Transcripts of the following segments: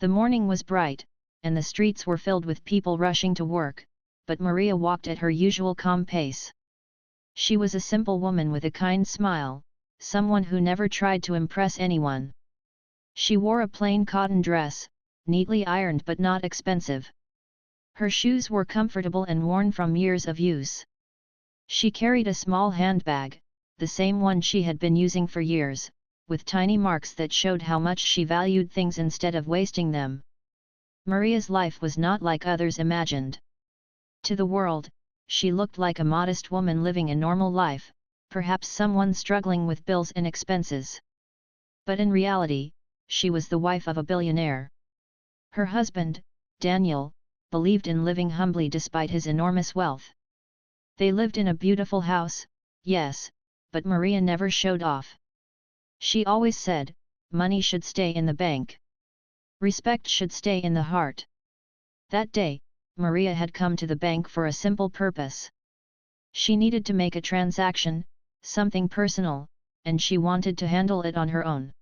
The morning was bright, and the streets were filled with people rushing to work, but Maria walked at her usual calm pace. She was a simple woman with a kind smile, someone who never tried to impress anyone. She wore a plain cotton dress, neatly ironed but not expensive. Her shoes were comfortable and worn from years of use. She carried a small handbag, the same one she had been using for years, with tiny marks that showed how much she valued things instead of wasting them. Maria's life was not like others imagined. To the world, she looked like a modest woman living a normal life, perhaps someone struggling with bills and expenses. But in reality, she was the wife of a billionaire. Her husband, Daniel, believed in living humbly despite his enormous wealth. They lived in a beautiful house, yes, but Maria never showed off. She always said, money should stay in the bank. Respect should stay in the heart. That day, Maria had come to the bank for a simple purpose. She needed to make a transaction, something personal, and she wanted to handle it on her own.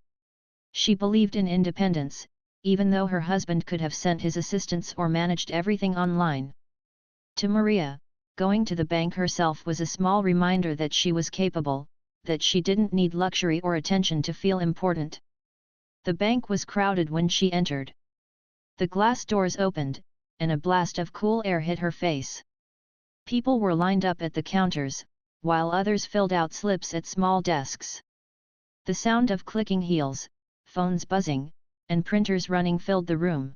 She believed in independence, even though her husband could have sent his assistants or managed everything online. To Maria, going to the bank herself was a small reminder that she was capable, that she didn't need luxury or attention to feel important. The bank was crowded when she entered. The glass doors opened, and a blast of cool air hit her face. People were lined up at the counters, while others filled out slips at small desks. The sound of clicking heels, phones buzzing, and printers running filled the room.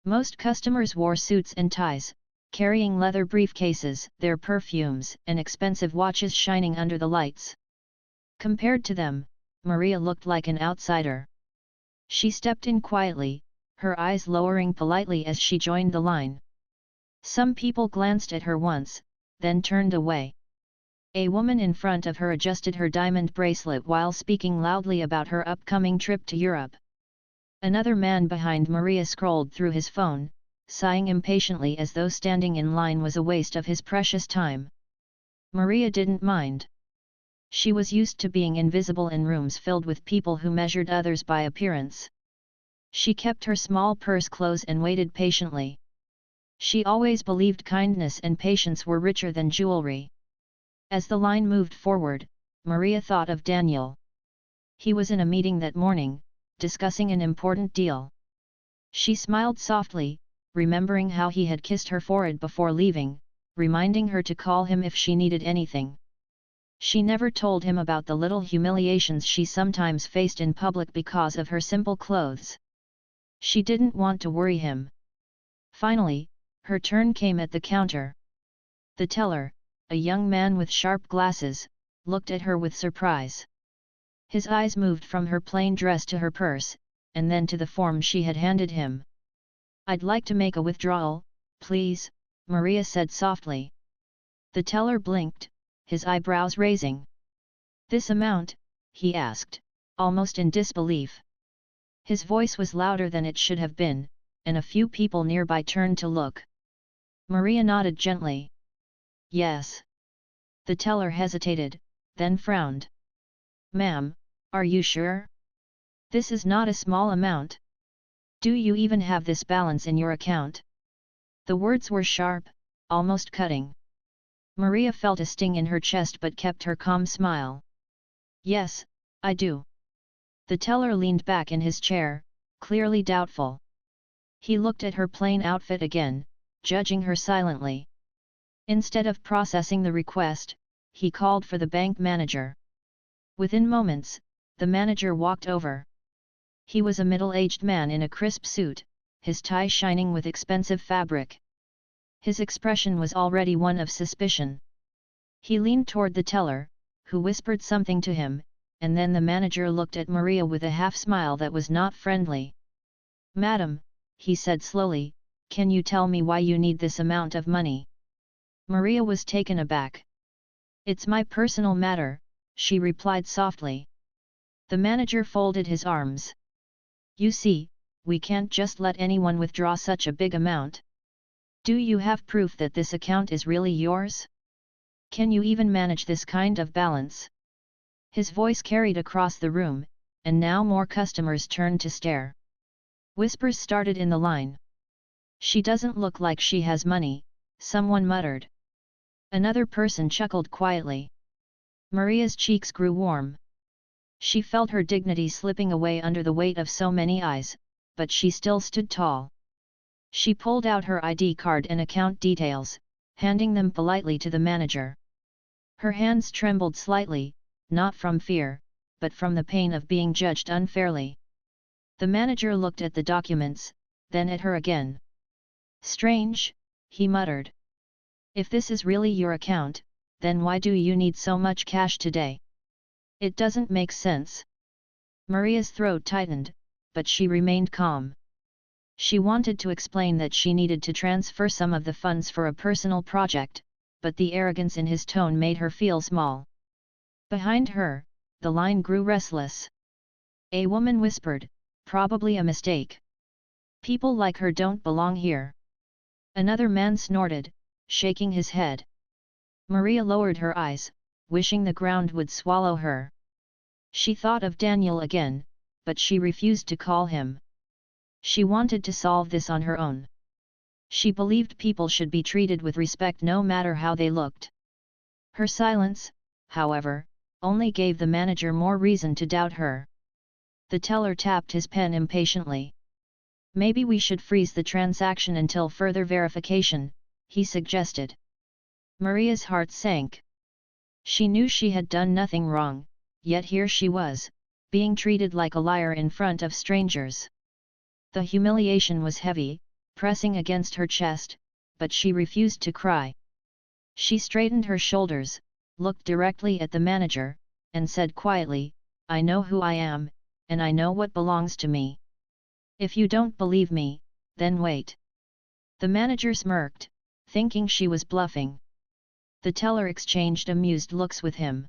Most customers wore suits and ties, carrying leather briefcases, their perfumes and expensive watches shining under the lights. Compared to them, Maria looked like an outsider. She stepped in quietly, her eyes lowering politely as she joined the line. Some people glanced at her once, then turned away. A woman in front of her adjusted her diamond bracelet while speaking loudly about her upcoming trip to Europe. Another man behind Maria scrolled through his phone, sighing impatiently as though standing in line was a waste of his precious time. Maria didn't mind. She was used to being invisible in rooms filled with people who measured others by appearance. She kept her small purse close and waited patiently. She always believed kindness and patience were richer than jewelry. As the line moved forward, Maria thought of Daniel. He was in a meeting that morning, discussing an important deal. She smiled softly, remembering how he had kissed her forehead before leaving, reminding her to call him if she needed anything. She never told him about the little humiliations she sometimes faced in public because of her simple clothes. She didn't want to worry him. Finally, her turn came at the counter. The teller, a young man with sharp glasses, looked at her with surprise. His eyes moved from her plain dress to her purse, and then to the form she had handed him. "I'd like to make a withdrawal, please," Maria said softly. The teller blinked, his eyebrows raising. "This amount?" he asked, almost in disbelief. His voice was louder than it should have been, and a few people nearby turned to look. Maria nodded gently. "Yes." The teller hesitated, then frowned. "Ma'am, are you sure? This is not a small amount. Do you even have this balance in your account?" The words were sharp, almost cutting. Maria felt a sting in her chest but kept her calm smile. "Yes, I do." The teller leaned back in his chair, clearly doubtful. He looked at her plain outfit again, judging her silently. Instead of processing the request, he called for the bank manager. Within moments, the manager walked over. He was a middle-aged man in a crisp suit, his tie shining with expensive fabric. His expression was already one of suspicion. He leaned toward the teller, who whispered something to him, and then the manager looked at Maria with a half-smile that was not friendly. "Madam," he said slowly, "can you tell me why you need this amount of money?" Maria was taken aback. "It's my personal matter," she replied softly. The manager folded his arms. "You see, we can't just let anyone withdraw such a big amount. Do you have proof that this account is really yours? Can you even manage this kind of balance?" His voice carried across the room, and now more customers turned to stare. Whispers started in the line. "She doesn't look like she has money," someone muttered. Another person chuckled quietly. Maria's cheeks grew warm. She felt her dignity slipping away under the weight of so many eyes, but she still stood tall. She pulled out her ID card and account details, handing them politely to the manager. Her hands trembled slightly, not from fear, but from the pain of being judged unfairly. The manager looked at the documents, then at her again. "Strange," he muttered. "If this is really your account, then why do you need so much cash today? It doesn't make sense." Maria's throat tightened, but she remained calm. She wanted to explain that she needed to transfer some of the funds for a personal project, but the arrogance in his tone made her feel small. Behind her, the line grew restless. A woman whispered, "Probably a mistake. People like her don't belong here." Another man snorted, shaking his head. Maria lowered her eyes, wishing the ground would swallow her. She thought of Daniel again, but she refused to call him. She wanted to solve this on her own. She believed people should be treated with respect no matter how they looked. Her silence, however, only gave the manager more reason to doubt her. The teller tapped his pen impatiently. "Maybe we should freeze the transaction until further verification," he suggested. Maria's heart sank. She knew she had done nothing wrong, yet here she was, being treated like a liar in front of strangers. The humiliation was heavy, pressing against her chest, but she refused to cry. She straightened her shoulders, looked directly at the manager, and said quietly, "I know who I am, and I know what belongs to me. If you don't believe me, then wait." The manager smirked, thinking she was bluffing. The teller exchanged amused looks with him.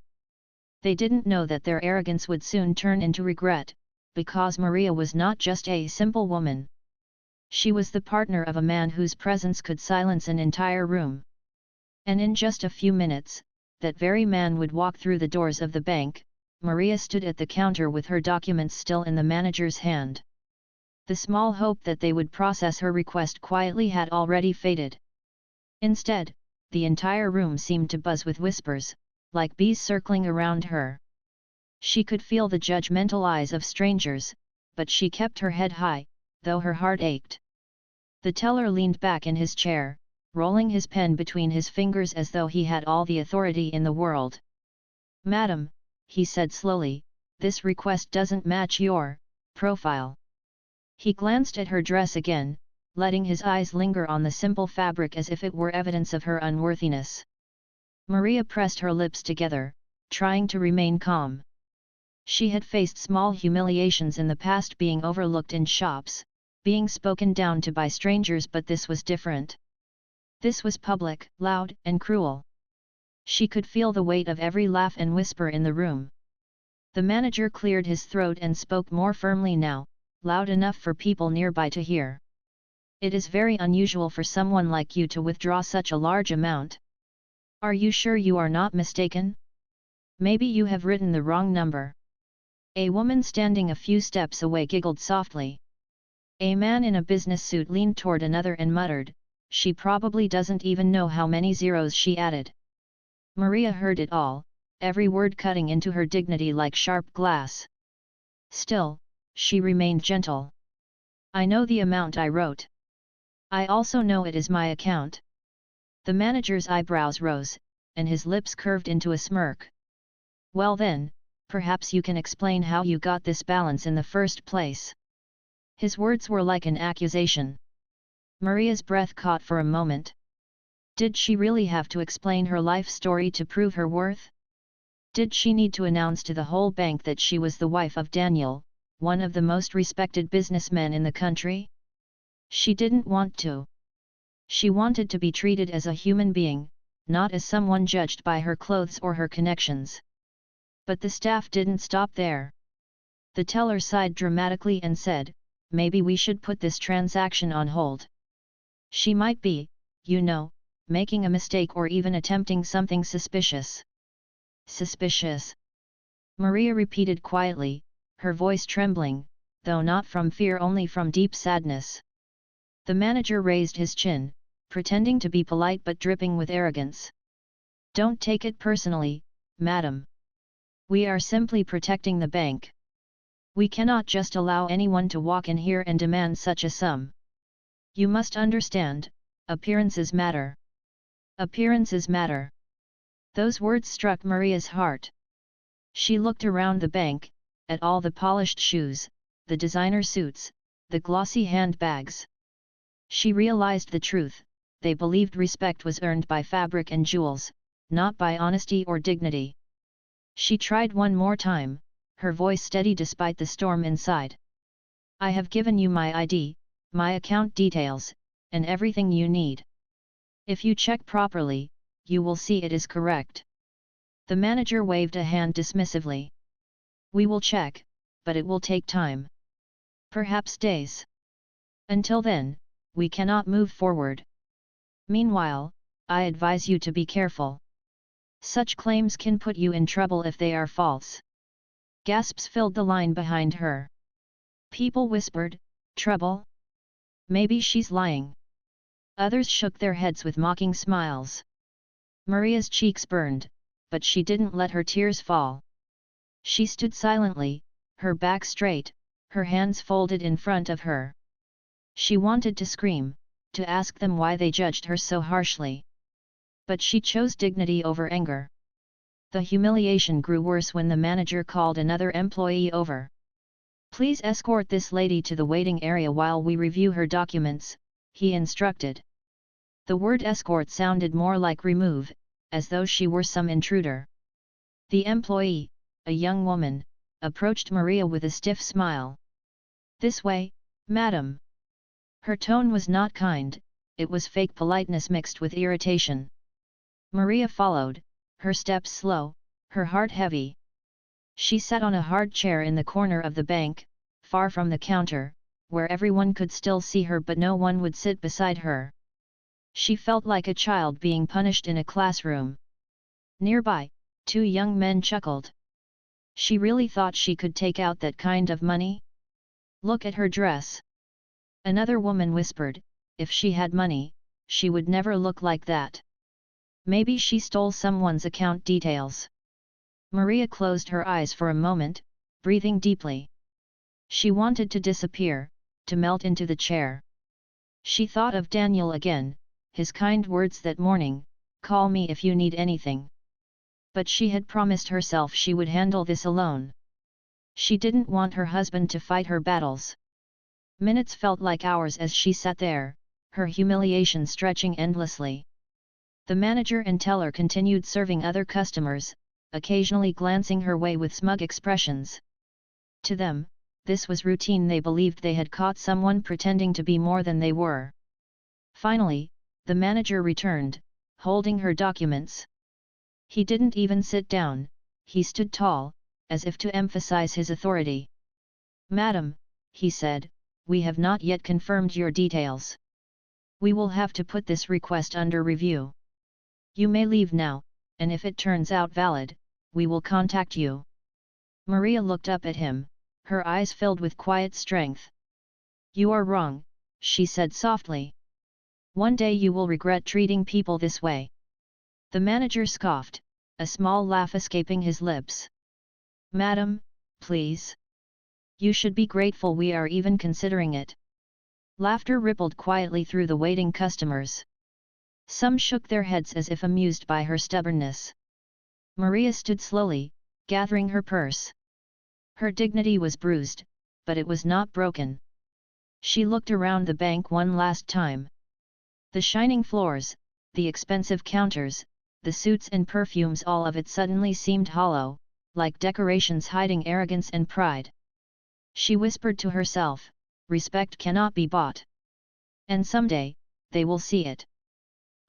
They didn't know that their arrogance would soon turn into regret, because Maria was not just a simple woman. She was the partner of a man whose presence could silence an entire room. And in just a few minutes, that very man would walk through the doors of the bank. Maria stood at the counter with her documents still in the manager's hand. The small hope that they would process her request quietly had already faded. Instead, the entire room seemed to buzz with whispers, like bees circling around her. She could feel the judgmental eyes of strangers, but she kept her head high, though her heart ached. The teller leaned back in his chair, rolling his pen between his fingers as though he had all the authority in the world. "Madam," he said slowly, "this request doesn't match your profile." He glanced at her dress again, letting his eyes linger on the simple fabric as if it were evidence of her unworthiness. Maria pressed her lips together, trying to remain calm. She had faced small humiliations in the past, being overlooked in shops, being spoken down to by strangers, but this was different. This was public, loud, and cruel. She could feel the weight of every laugh and whisper in the room. The manager cleared his throat and spoke more firmly now, loud enough for people nearby to hear. "It is very unusual for someone like you to withdraw such a large amount. Are you sure you are not mistaken? Maybe you have written the wrong number." A woman standing a few steps away giggled softly. A man in a business suit leaned toward another and muttered, "She probably doesn't even know how many zeros she added." Maria heard it all, every word cutting into her dignity like sharp glass. Still, she remained gentle. "I know the amount I wrote. I also know it is my account." The manager's eyebrows rose, and his lips curved into a smirk. "Well then, perhaps you can explain how you got this balance in the first place." His words were like an accusation. Maria's breath caught for a moment. Did she really have to explain her life story to prove her worth? Did she need to announce to the whole bank that she was the wife of Daniel, one of the most respected businessmen in the country? She didn't want to. She wanted to be treated as a human being, not as someone judged by her clothes or her connections. But the staff didn't stop there. The teller sighed dramatically and said, "Maybe we should put this transaction on hold. She might be, you know, making a mistake or even attempting something suspicious." "Suspicious?" Maria repeated quietly, her voice trembling. though not from fear, only from deep sadness. The manager raised his chin, pretending to be polite but dripping with arrogance. "Don't take it personally, madam. We are simply protecting the bank. We cannot just allow anyone to walk in here and demand such a sum. You must understand, appearances matter. Appearances matter." Those words struck Maria's heart. She looked around the bank, at all the polished shoes, the designer suits, the glossy handbags. She realized the truth: they believed respect was earned by fabric and jewels, not by honesty or dignity. She tried one more time, her voice steady despite the storm inside. "I have given you my ID, my account details, and everything you need. If you check properly, you will see it is correct." The manager waved a hand dismissively. "We will check, but it will take time. Perhaps days. Until then, we cannot move forward. Meanwhile, I advise you to be careful. Such claims can put you in trouble if they are false." Gasps filled the line behind her. People whispered, "Trouble? Maybe she's lying." Others shook their heads with mocking smiles. Maria's cheeks burned, but she didn't let her tears fall. She stood silently, her back straight, her hands folded in front of her. She wanted to scream, to ask them why they judged her so harshly. But she chose dignity over anger. The humiliation grew worse when the manager called another employee over. "Please escort this lady to the waiting area while we review her documents," he instructed. The word escort sounded more like remove, as though she were some intruder. The employee, a young woman, approached Maria with a stiff smile. "This way, madam." Her tone was not kind, it was fake politeness mixed with irritation. Maria followed, her steps slow, her heart heavy. She sat on a hard chair in the corner of the bank, far from the counter, where everyone could still see her but no one would sit beside her. She felt like a child being punished in a classroom. Nearby, two young men chuckled. She really thought she could take out that kind of money? Look at her dress. Another woman whispered, if she had money, she would never look like that. Maybe she stole someone's account details. Maria closed her eyes for a moment, breathing deeply. She wanted to disappear, to melt into the chair. She thought of Daniel again, his kind words that morning, "Call me if you need anything." But she had promised herself she would handle this alone. She didn't want her husband to fight her battles. Minutes felt like hours as she sat there, her humiliation stretching endlessly. The manager and teller continued serving other customers, occasionally glancing her way with smug expressions. To them, this was routine. They believed they had caught someone pretending to be more than they were. Finally, the manager returned, holding her documents. He didn't even sit down, he stood tall, as if to emphasize his authority. "Madam," he said, "we have not yet confirmed your details. We will have to put this request under review. You may leave now, and if it turns out valid, we will contact you." Maria looked up at him, her eyes filled with quiet strength. "You are wrong," she said softly. "One day you will regret treating people this way." The manager scoffed, a small laugh escaping his lips. "Madam, please. You should be grateful we are even considering it." Laughter rippled quietly through the waiting customers. Some shook their heads as if amused by her stubbornness. Maria stood slowly, gathering her purse. Her dignity was bruised, but it was not broken. She looked around the bank one last time. The shining floors, the expensive counters, the suits and perfumes, all of it suddenly seemed hollow, like decorations hiding arrogance and pride. She whispered to herself, respect cannot be bought. And someday, they will see it.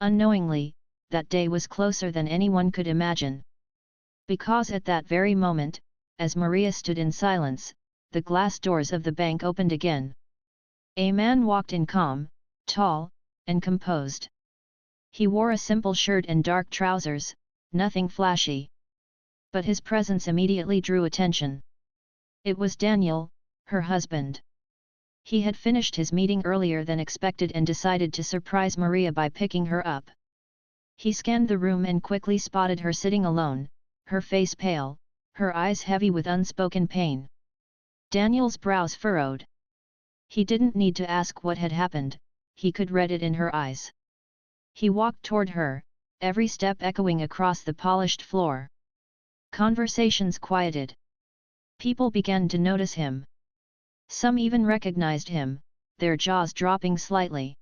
Unknowingly, that day was closer than anyone could imagine. Because at that very moment, as Maria stood in silence, the glass doors of the bank opened again. A man walked in, calm, tall, and composed. He wore a simple shirt and dark trousers, nothing flashy. But his presence immediately drew attention. It was Daniel, Her husband. He had finished his meeting earlier than expected and decided to surprise Maria by picking her up. He scanned the room and quickly spotted her sitting alone, her face pale, her eyes heavy with unspoken pain. Daniel's brows furrowed. He didn't need to ask what had happened, he could read it in her eyes. He walked toward her, every step echoing across the polished floor. Conversations quieted. People began to notice him. Some even recognized him, their jaws dropping slightly.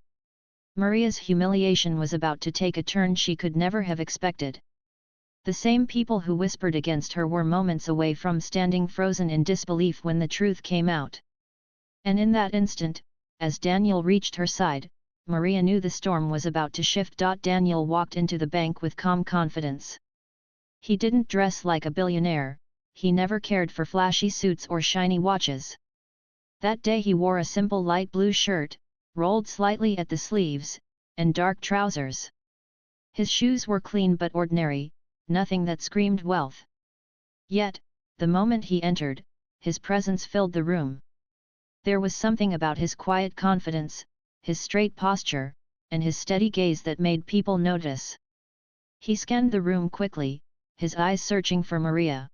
Maria's humiliation was about to take a turn she could never have expected. The same people who whispered against her were moments away from standing frozen in disbelief when the truth came out. And in that instant, as Daniel reached her side, Maria knew the storm was about to shift. Daniel walked into the bank with calm confidence. He didn't dress like a billionaire, he never cared for flashy suits or shiny watches. That day he wore a simple light blue shirt, rolled slightly at the sleeves, and dark trousers. His shoes were clean but ordinary, nothing that screamed wealth. Yet, the moment he entered, his presence filled the room. There was something about his quiet confidence, his straight posture, and his steady gaze that made people notice. He scanned the room quickly, his eyes searching for Maria.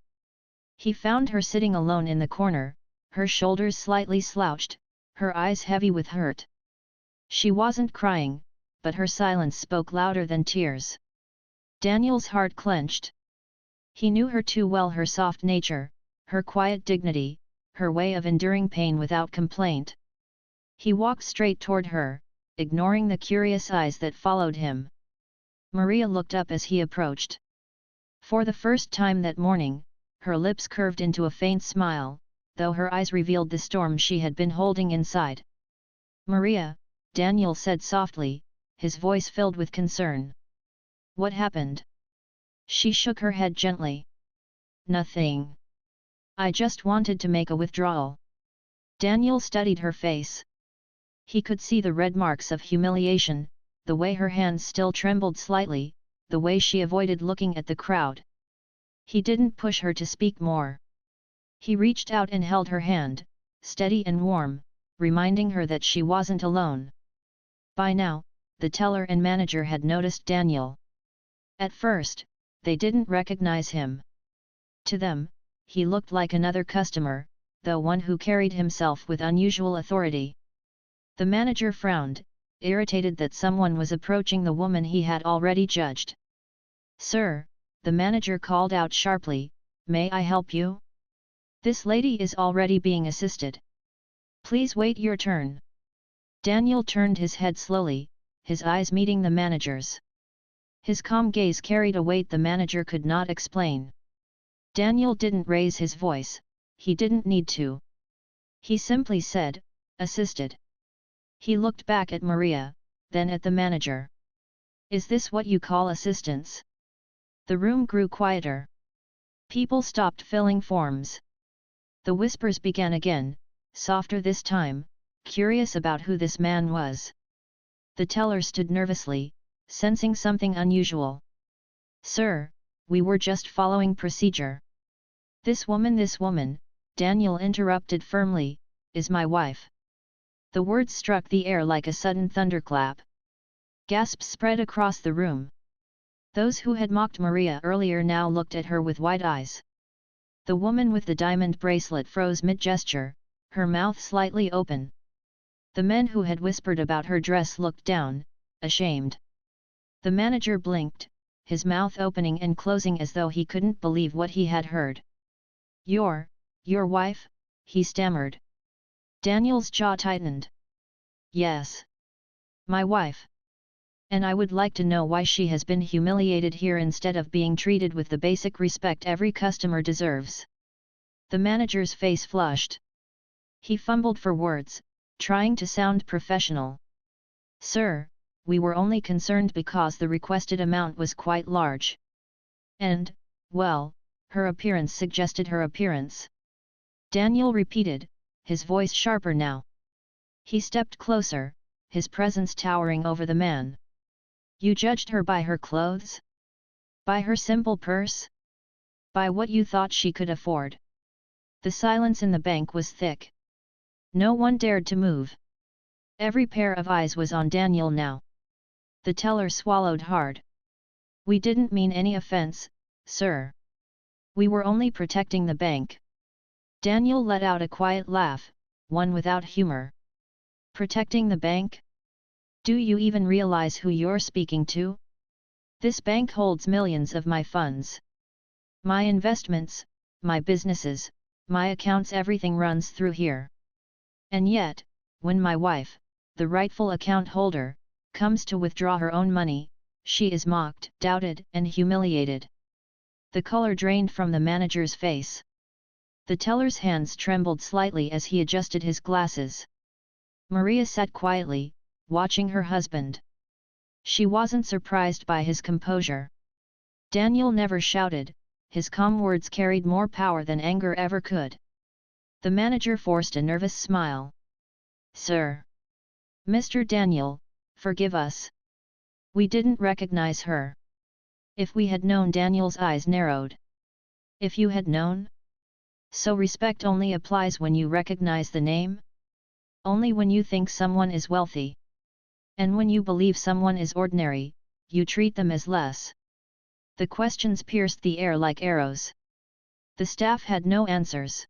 He found her sitting alone in the corner, her shoulders slightly slouched, her eyes heavy with hurt. She wasn't crying, but her silence spoke louder than tears. Daniel's heart clenched. He knew her too well, her soft nature, her quiet dignity, her way of enduring pain without complaint. He walked straight toward her, ignoring the curious eyes that followed him. Maria looked up as he approached. For the first time that morning, her lips curved into a faint smile, though her eyes revealed the storm she had been holding inside. "Maria," Daniel said softly, his voice filled with concern. "What happened?" She shook her head gently. "Nothing. I just wanted to make a withdrawal." Daniel studied her face. He could see the red marks of humiliation, the way her hands still trembled slightly, the way she avoided looking at the crowd. He didn't push her to speak more. He reached out and held her hand, steady and warm, reminding her that she wasn't alone. By now, the teller and manager had noticed Daniel. At first, they didn't recognize him. To them, he looked like another customer, though one who carried himself with unusual authority. The manager frowned, irritated that someone was approaching the woman he had already judged. "Sir," the manager called out sharply, "may I help you? This lady is already being assisted. Please wait your turn." Daniel turned his head slowly, his eyes meeting the manager's. His calm gaze carried a weight the manager could not explain. Daniel didn't raise his voice, he didn't need to. He simply said, "Assisted." He looked back at Maria, then at the manager. "Is this what you call assistance?" The room grew quieter. People stopped filling forms. The whispers began again, softer this time, curious about who this man was. The teller stood nervously, sensing something unusual. "Sir, we were just following procedure." This woman," Daniel interrupted firmly, "is my wife." The words struck the air like a sudden thunderclap. Gasps spread across the room. Those who had mocked Maria earlier now looked at her with wide eyes. The woman with the diamond bracelet froze mid-gesture, her mouth slightly open. The men who had whispered about her dress looked down, ashamed. The manager blinked, his mouth opening and closing as though he couldn't believe what he had heard. Your wife?" he stammered. Daniel's jaw tightened. "Yes. My wife. And I would like to know why she has been humiliated here instead of being treated with the basic respect every customer deserves." The manager's face flushed. He fumbled for words, trying to sound professional. "Sir, we were only concerned because the requested amount was quite large. And, well, her appearance suggested her appearance." Daniel repeated, his voice sharper now. He stepped closer, his presence towering over the man. "You judged her by her clothes? By her simple purse? By what you thought she could afford?" The silence in the bank was thick. No one dared to move. Every pair of eyes was on Daniel now. The teller swallowed hard. "We didn't mean any offense, sir. We were only protecting the bank." Daniel let out a quiet laugh, one without humor. "Protecting the bank? Do you even realize who you're speaking to? This bank holds millions of my funds. My investments, my businesses, my accounts, everything runs through here. And yet, when my wife, the rightful account holder, comes to withdraw her own money, she is mocked, doubted, and humiliated." The color drained from the manager's face. The teller's hands trembled slightly as he adjusted his glasses. Maria sat quietly, watching her husband. She wasn't surprised by his composure. Daniel never shouted, his calm words carried more power than anger ever could. The manager forced a nervous smile. "Sir. Mr. Daniel, forgive us. We didn't recognize her." "If we had known." Daniel's eyes narrowed. "If you had known? So respect only applies when you recognize the name? Only when you think someone is wealthy? And when you believe someone is ordinary, you treat them as less?" The questions pierced the air like arrows. The staff had no answers.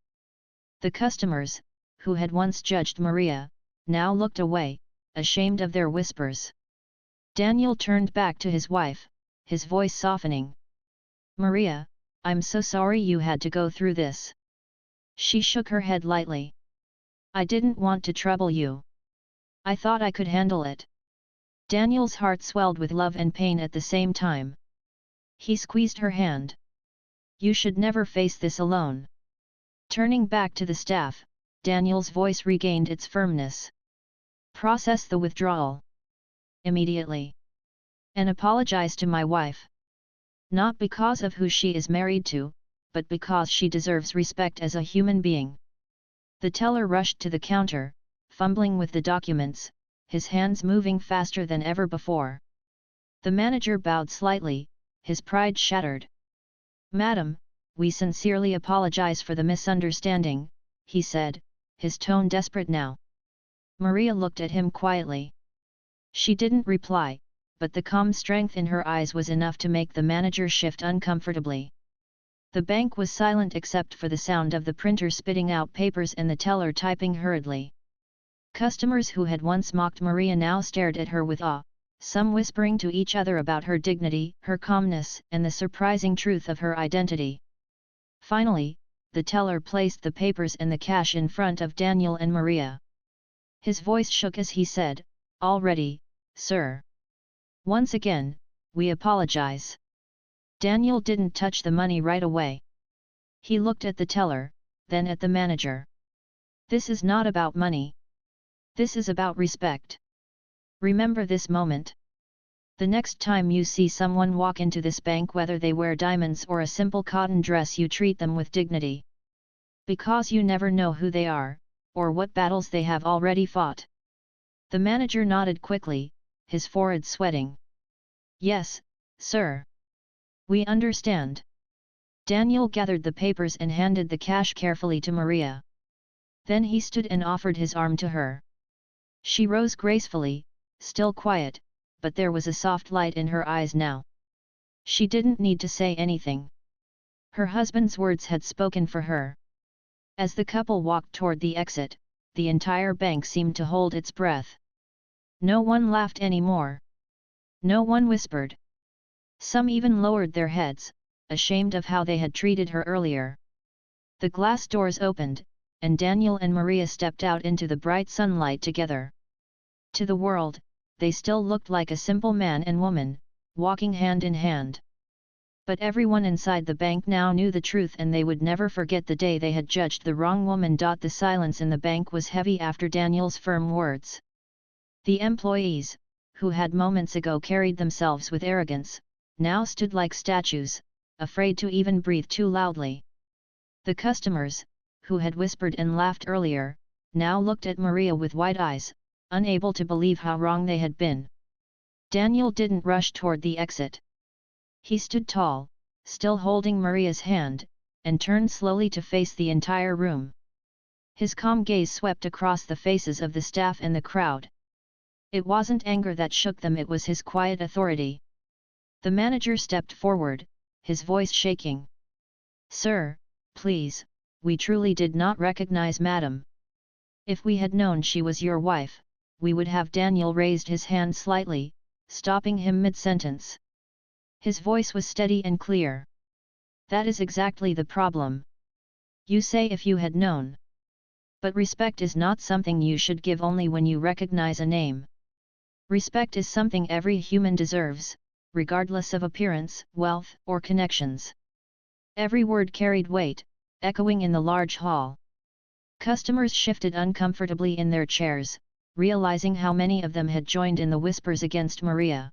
The customers, who had once judged Maria, now looked away, ashamed of their whispers. Daniel turned back to his wife, his voice softening. "Maria, I'm so sorry you had to go through this." She shook her head lightly. "I didn't want to trouble you. I thought I could handle it." Daniel's heart swelled with love and pain at the same time. He squeezed her hand. "You should never face this alone." Turning back to the staff, Daniel's voice regained its firmness. "Process the withdrawal. Immediately. And apologize to my wife. Not because of who she is married to, but because she deserves respect as a human being." The teller rushed to the counter, fumbling with the documents, his hands moving faster than ever before. The manager bowed slightly, his pride shattered. "Madam, we sincerely apologize for the misunderstanding," he said, his tone desperate now. Maria looked at him quietly. She didn't reply, but the calm strength in her eyes was enough to make the manager shift uncomfortably. The bank was silent except for the sound of the printer spitting out papers and the teller typing hurriedly. Customers who had once mocked Maria now stared at her with awe, some whispering to each other about her dignity, her calmness, and the surprising truth of her identity. Finally, the teller placed the papers and the cash in front of Daniel and Maria. His voice shook as he said, "All ready, sir. Once again, we apologize." Daniel didn't touch the money right away. He looked at the teller, then at the manager. "This is not about money. This is about respect. Remember this moment. The next time you see someone walk into this bank, whether they wear diamonds or a simple cotton dress, you treat them with dignity. Because you never know who they are, or what battles they have already fought." The manager nodded quickly, his forehead sweating. "Yes, sir. We understand." Daniel gathered the papers and handed the cash carefully to Maria. Then he stood and offered his arm to her. She rose gracefully, still quiet, but there was a soft light in her eyes now. She didn't need to say anything. Her husband's words had spoken for her. As the couple walked toward the exit, the entire bank seemed to hold its breath. No one laughed anymore. No one whispered. Some even lowered their heads, ashamed of how they had treated her earlier. The glass doors opened, and Daniel and Maria stepped out into the bright sunlight together. To the world, they still looked like a simple man and woman, walking hand in hand. But everyone inside the bank now knew the truth, and they would never forget the day they had judged the wrong woman. The silence in the bank was heavy after Daniel's firm words. The employees, who had moments ago carried themselves with arrogance, now stood like statues, afraid to even breathe too loudly. The customers, who had whispered and laughed earlier, now looked at Maria with wide eyes, unable to believe how wrong they had been. Daniel didn't rush toward the exit. He stood tall, still holding Maria's hand, and turned slowly to face the entire room. His calm gaze swept across the faces of the staff and the crowd. It wasn't anger that shook them, it was his quiet authority. The manager stepped forward, his voice shaking. "Sir, please, we truly did not recognize Madam. If we had known she was your wife, we would have." Daniel raised his hand slightly, stopping him mid-sentence. His voice was steady and clear. "That is exactly the problem. You say if you had known. But respect is not something you should give only when you recognize a name. Respect is something every human deserves, regardless of appearance, wealth, or connections." Every word carried weight, echoing in the large hall. Customers shifted uncomfortably in their chairs, realizing how many of them had joined in the whispers against Maria.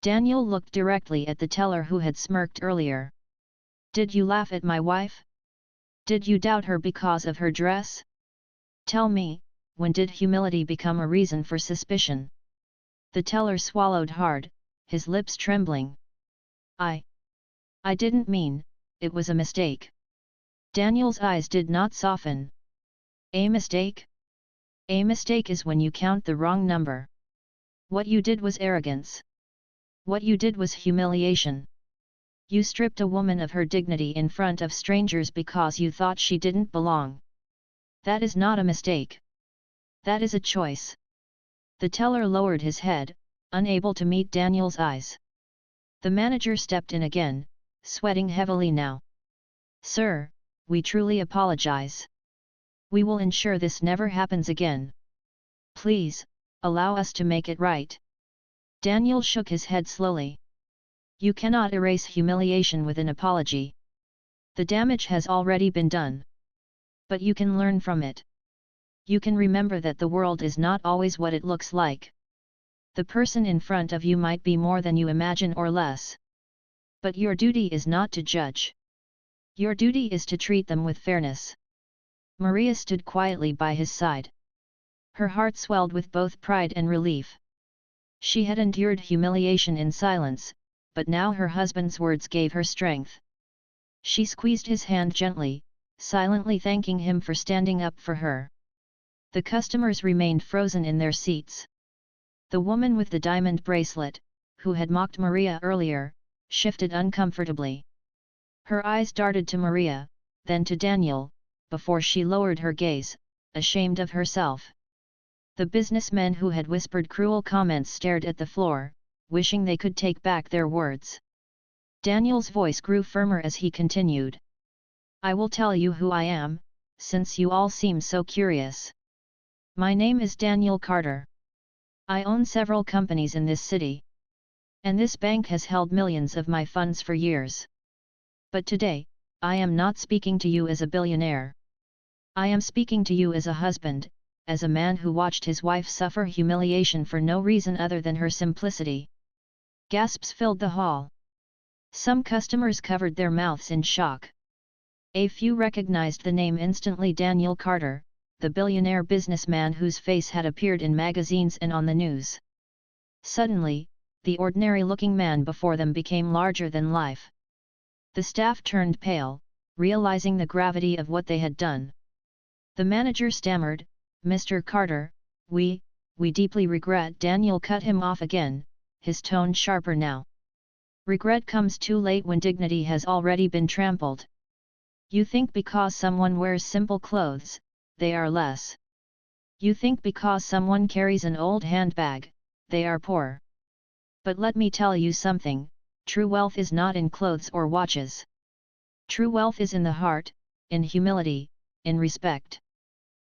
Daniel looked directly at the teller who had smirked earlier. "Did you laugh at my wife? Did you doubt her because of her dress? Tell me, when did humility become a reason for suspicion?" The teller swallowed hard, his lips trembling. I didn't mean, it was a mistake." Daniel's eyes did not soften. "A mistake? A mistake is when you count the wrong number. What you did was arrogance. What you did was humiliation. You stripped a woman of her dignity in front of strangers because you thought she didn't belong. That is not a mistake. That is a choice." The teller lowered his head, unable to meet Daniel's eyes. The manager stepped in again, sweating heavily now. "Sir, we truly apologize. We will ensure this never happens again. Please, allow us to make it right." Daniel shook his head slowly. "You cannot erase humiliation with an apology. The damage has already been done. But you can learn from it. You can remember that the world is not always what it looks like. The person in front of you might be more than you imagine or less. But your duty is not to judge. Your duty is to treat them with fairness." Maria stood quietly by his side. Her heart swelled with both pride and relief. She had endured humiliation in silence, but now her husband's words gave her strength. She squeezed his hand gently, silently thanking him for standing up for her. The customers remained frozen in their seats. The woman with the diamond bracelet, who had mocked Maria earlier, shifted uncomfortably. Her eyes darted to Maria, then to Daniel, before she lowered her gaze, ashamed of herself. The businessmen who had whispered cruel comments stared at the floor, wishing they could take back their words. Daniel's voice grew firmer as he continued. "I will tell you who I am, since you all seem so curious. My name is Daniel Carter. I own several companies in this city. And this bank has held millions of my funds for years. But today, I am not speaking to you as a billionaire. I am speaking to you as a husband, as a man who watched his wife suffer humiliation for no reason other than her simplicity." Gasps filled the hall. Some customers covered their mouths in shock. A few recognized the name instantly: Daniel Carter, the billionaire businessman whose face had appeared in magazines and on the news. Suddenly, the ordinary-looking man before them became larger than life. The staff turned pale, realizing the gravity of what they had done. The manager stammered, "Mr. Carter, we deeply regret." Daniel cut him off again, his tone sharper now. "Regret comes too late when dignity has already been trampled. You think because someone wears simple clothes, they are less. You think because someone carries an old handbag, they are poor. But let me tell you something, true wealth is not in clothes or watches. True wealth is in the heart, in humility, in respect."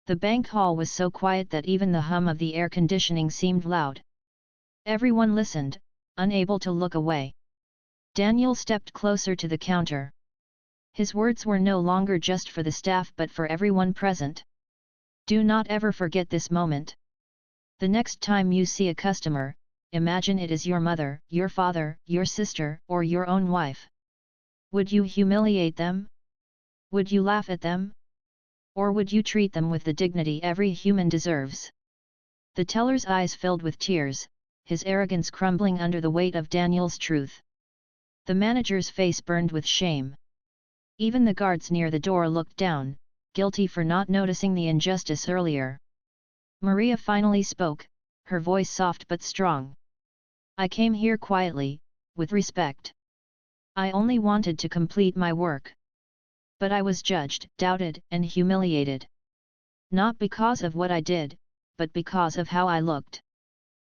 The bank hall was so quiet that even the hum of the air conditioning seemed loud. Everyone listened, unable to look away. Daniel stepped closer to the counter. His words were no longer just for the staff but for everyone present. "Do not ever forget this moment. The next time you see a customer, imagine it is your mother, your father, your sister, or your own wife. Would you humiliate them? Would you laugh at them? Or would you treat them with the dignity every human deserves?" The teller's eyes filled with tears, his arrogance crumbling under the weight of Daniel's truth. The manager's face burned with shame. Even the guards near the door looked down, guilty for not noticing the injustice earlier. Maria finally spoke, her voice soft but strong. I came here quietly, with respect. I only wanted to complete my work. But I was judged, doubted, and humiliated. Not because of what I did, but because of how I looked.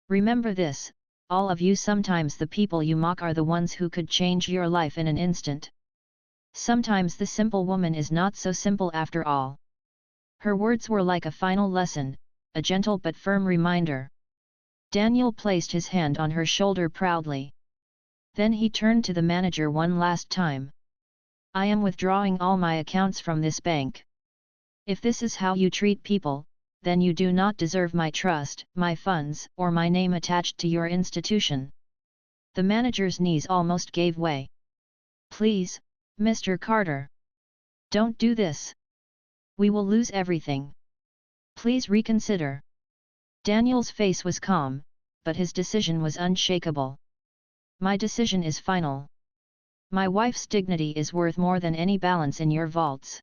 Remember this, all of you. Sometimes the people you mock are the ones who could change your life in an instant. Sometimes the simple woman is not so simple after all. Her words were like a final lesson, a gentle but firm reminder. Daniel placed his hand on her shoulder proudly. Then he turned to the manager one last time. I am withdrawing all my accounts from this bank. If this is how you treat people, then you do not deserve my trust, my funds, or my name attached to your institution. The manager's knees almost gave way. Please, Mr. Carter. Don't do this. We will lose everything. Please reconsider. Daniel's face was calm, but his decision was unshakable. My decision is final. My wife's dignity is worth more than any balance in your vaults.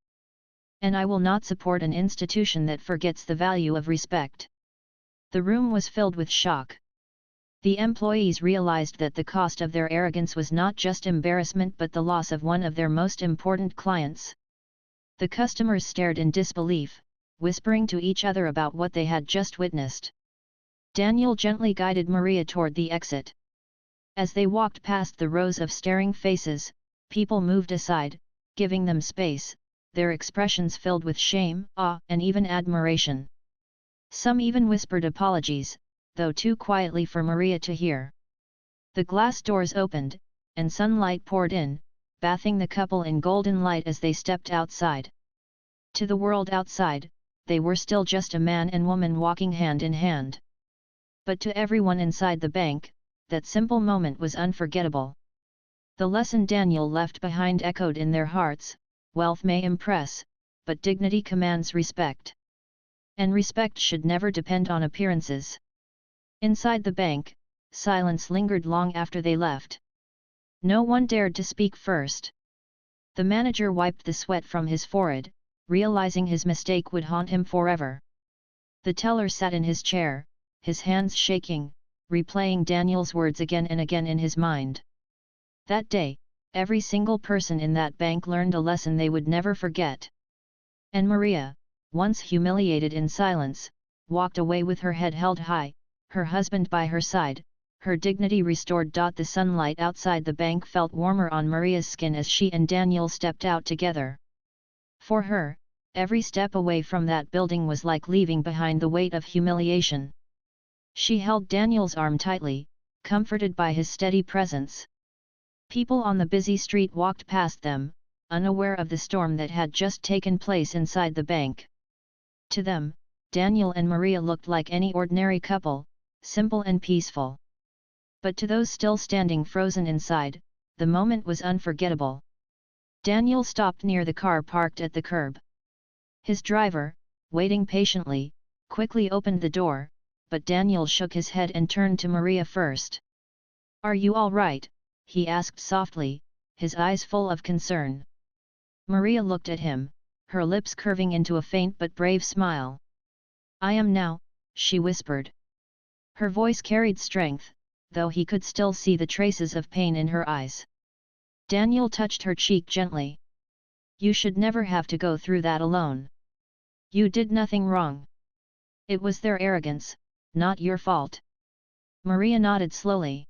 And I will not support an institution that forgets the value of respect. The room was filled with shock. The employees realized that the cost of their arrogance was not just embarrassment but the loss of one of their most important clients. The customers stared in disbelief, whispering to each other about what they had just witnessed. Daniel gently guided Maria toward the exit. As they walked past the rows of staring faces, people moved aside, giving them space, their expressions filled with shame, awe, and even admiration. Some even whispered apologies, though too quietly for Maria to hear. The glass doors opened, and sunlight poured in, bathing the couple in golden light as they stepped outside. To the world outside, they were still just a man and woman walking hand in hand. But to everyone inside the bank, that simple moment was unforgettable. The lesson Daniel left behind echoed in their hearts: wealth may impress, but dignity commands respect. And respect should never depend on appearances. Inside the bank, silence lingered long after they left. No one dared to speak first. The manager wiped the sweat from his forehead, realizing his mistake would haunt him forever. The teller sat in his chair, his hands shaking, replaying Daniel's words again and again in his mind. That day, every single person in that bank learned a lesson they would never forget. And Maria, once humiliated in silence, walked away with her head held high, her husband by her side, her dignity restored. The sunlight outside the bank felt warmer on Maria's skin as she and Daniel stepped out together. For her, every step away from that building was like leaving behind the weight of humiliation. She held Daniel's arm tightly, comforted by his steady presence. People on the busy street walked past them, unaware of the storm that had just taken place inside the bank. To them, Daniel and Maria looked like any ordinary couple, simple and peaceful. But to those still standing frozen inside, the moment was unforgettable. Daniel stopped near the car parked at the curb. His driver, waiting patiently, quickly opened the door, but Daniel shook his head and turned to Maria first. "Are you all right?" he asked softly, his eyes full of concern. Maria looked at him, her lips curving into a faint but brave smile. "I am now," she whispered. Her voice carried strength, though he could still see the traces of pain in her eyes. Daniel touched her cheek gently. "You should never have to go through that alone. You did nothing wrong. It was their arrogance, not your fault." Maria nodded slowly.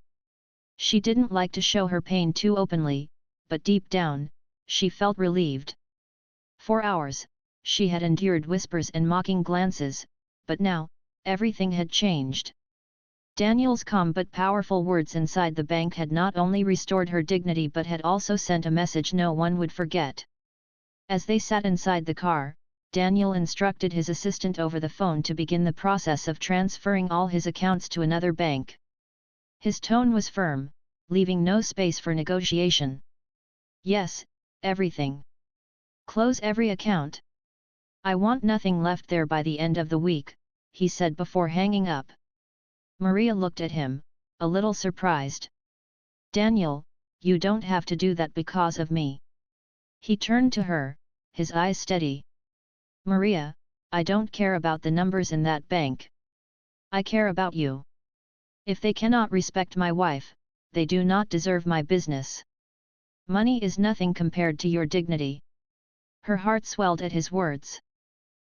She didn't like to show her pain too openly, but deep down, she felt relieved. For hours, she had endured whispers and mocking glances, but now, everything had changed. Daniel's calm but powerful words inside the bank had not only restored her dignity but had also sent a message no one would forget. As they sat inside the car, Daniel instructed his assistant over the phone to begin the process of transferring all his accounts to another bank. His tone was firm, leaving no space for negotiation. "Yes, everything. Close every account. I want nothing left there by the end of the week," he said before hanging up. Maria looked at him, a little surprised. "Daniel, you don't have to do that because of me." He turned to her, his eyes steady. "Maria, I don't care about the numbers in that bank. I care about you. If they cannot respect my wife, they do not deserve my business. Money is nothing compared to your dignity." Her heart swelled at his words.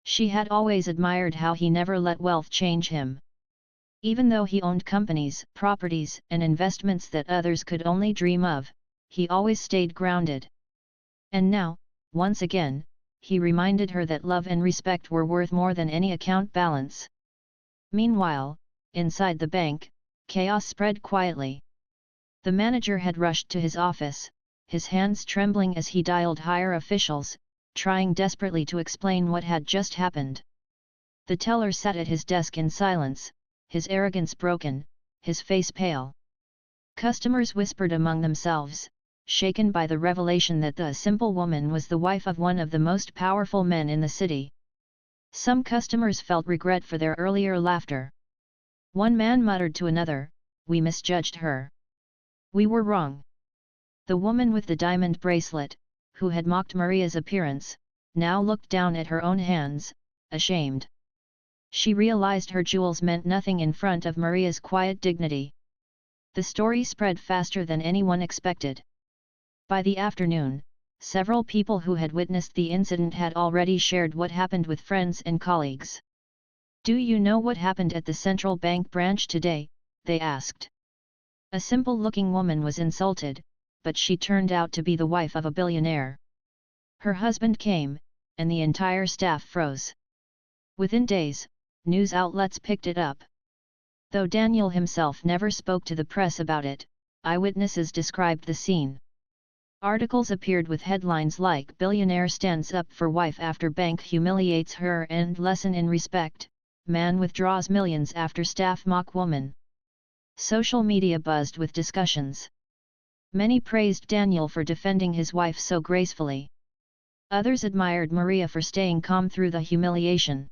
She had always admired how he never let wealth change him. Even though he owned companies, properties, and investments that others could only dream of, he always stayed grounded. And now, once again, he reminded her that love and respect were worth more than any account balance. Meanwhile, inside the bank, chaos spread quietly. The manager had rushed to his office, his hands trembling as he dialed higher officials, trying desperately to explain what had just happened. The teller sat at his desk in silence, his arrogance broken, his face pale. Customers whispered among themselves, shaken by the revelation that the simple woman was the wife of one of the most powerful men in the city. Some customers felt regret for their earlier laughter. One man muttered to another, "We misjudged her. We were wrong." The woman with the diamond bracelet, who had mocked Maria's appearance, now looked down at her own hands, ashamed. She realized her jewels meant nothing in front of Maria's quiet dignity. The story spread faster than anyone expected. By the afternoon, several people who had witnessed the incident had already shared what happened with friends and colleagues. "Do you know what happened at the central bank branch today?" they asked. A simple-looking woman was insulted, but she turned out to be the wife of a billionaire. Her husband came, and the entire staff froze. Within days, news outlets picked it up. Though Daniel himself never spoke to the press about it, eyewitnesses described the scene. Articles appeared with headlines like "Billionaire stands up for wife after bank humiliates her" and "Lesson in respect, man withdraws millions after staff mock woman." Social media buzzed with discussions. Many praised Daniel for defending his wife so gracefully. Others admired Maria for staying calm through the humiliation.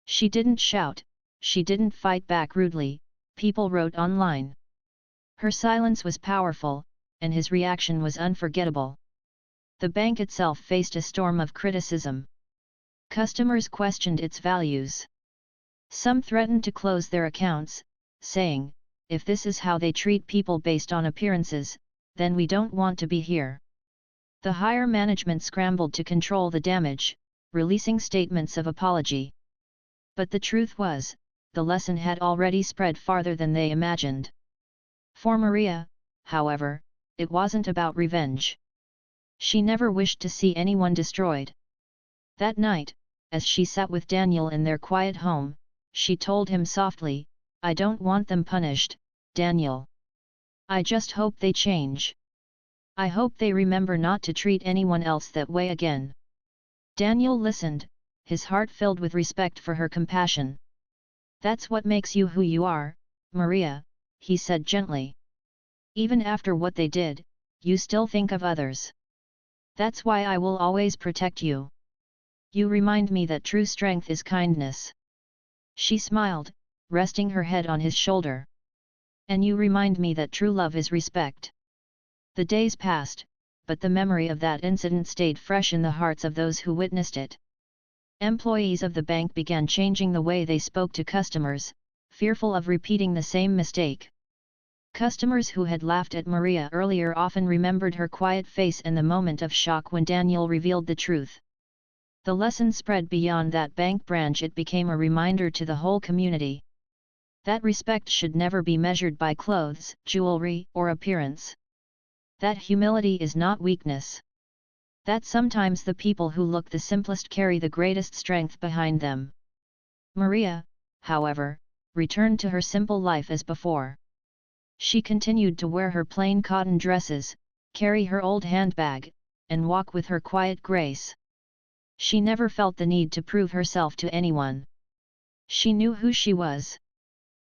"She didn't shout, she didn't fight back rudely," people wrote online. Her silence was powerful, and his reaction was unforgettable. The bank itself faced a storm of criticism. Customers questioned its values. Some threatened to close their accounts, saying, "If this is how they treat people based on appearances, then we don't want to be here." The higher management scrambled to control the damage, releasing statements of apology. But the truth was, the lesson had already spread farther than they imagined. For Maria, however, it wasn't about revenge. She never wished to see anyone destroyed. That night, as she sat with Daniel in their quiet home, she told him softly, "I don't want them punished, Daniel. I just hope they change. I hope they remember not to treat anyone else that way again." Daniel listened, his heart filled with respect for her compassion. "That's what makes you who you are, Maria," he said gently. "Even after what they did, you still think of others. That's why I will always protect you. You remind me that true strength is kindness." She smiled, resting her head on his shoulder. "And you remind me that true love is respect." The days passed, but the memory of that incident stayed fresh in the hearts of those who witnessed it. Employees of the bank began changing the way they spoke to customers, fearful of repeating the same mistake. Customers who had laughed at Maria earlier often remembered her quiet face and the moment of shock when Daniel revealed the truth. The lesson spread beyond that bank branch. It became a reminder to the whole community that respect should never be measured by clothes, jewelry, or appearance. That humility is not weakness. That sometimes the people who look the simplest carry the greatest strength behind them. Maria, however, returned to her simple life as before. She continued to wear her plain cotton dresses, carry her old handbag, and walk with her quiet grace. She never felt the need to prove herself to anyone. She knew who she was.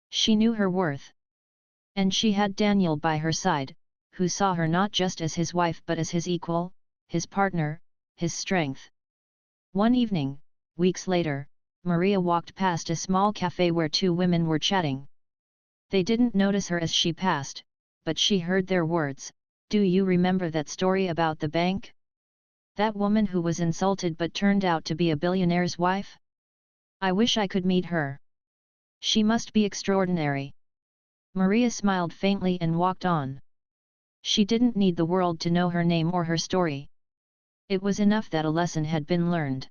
She knew her worth. And she had Daniel by her side, who saw her not just as his wife but as his equal, his partner, his strength. One evening, weeks later, Maria walked past a small cafe where two women were chatting. They didn't notice her as she passed, but she heard their words, "Do you remember that story about the bank?" That woman who was insulted but turned out to be a billionaire's wife? I wish I could meet her. She must be extraordinary. Maria smiled faintly and walked on. She didn't need the world to know her name or her story. It was enough that a lesson had been learned.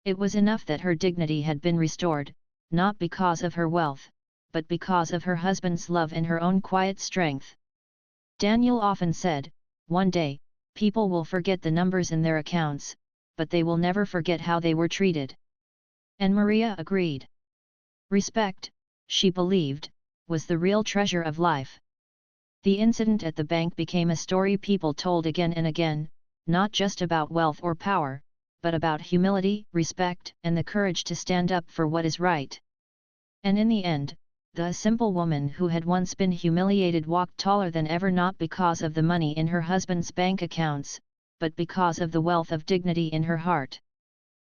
It was enough that her dignity had been restored, not because of her wealth, but because of her husband's love and her own quiet strength. Daniel often said, "One day, people will forget the numbers in their accounts, but they will never forget how they were treated." And Maria agreed. Respect, she believed, was the real treasure of life. The incident at the bank became a story people told again and again, not just about wealth or power, but about humility, respect, and the courage to stand up for what is right. And in the end, the simple woman who had once been humiliated walked taller than ever, not because of the money in her husband's bank accounts, but because of the wealth of dignity in her heart.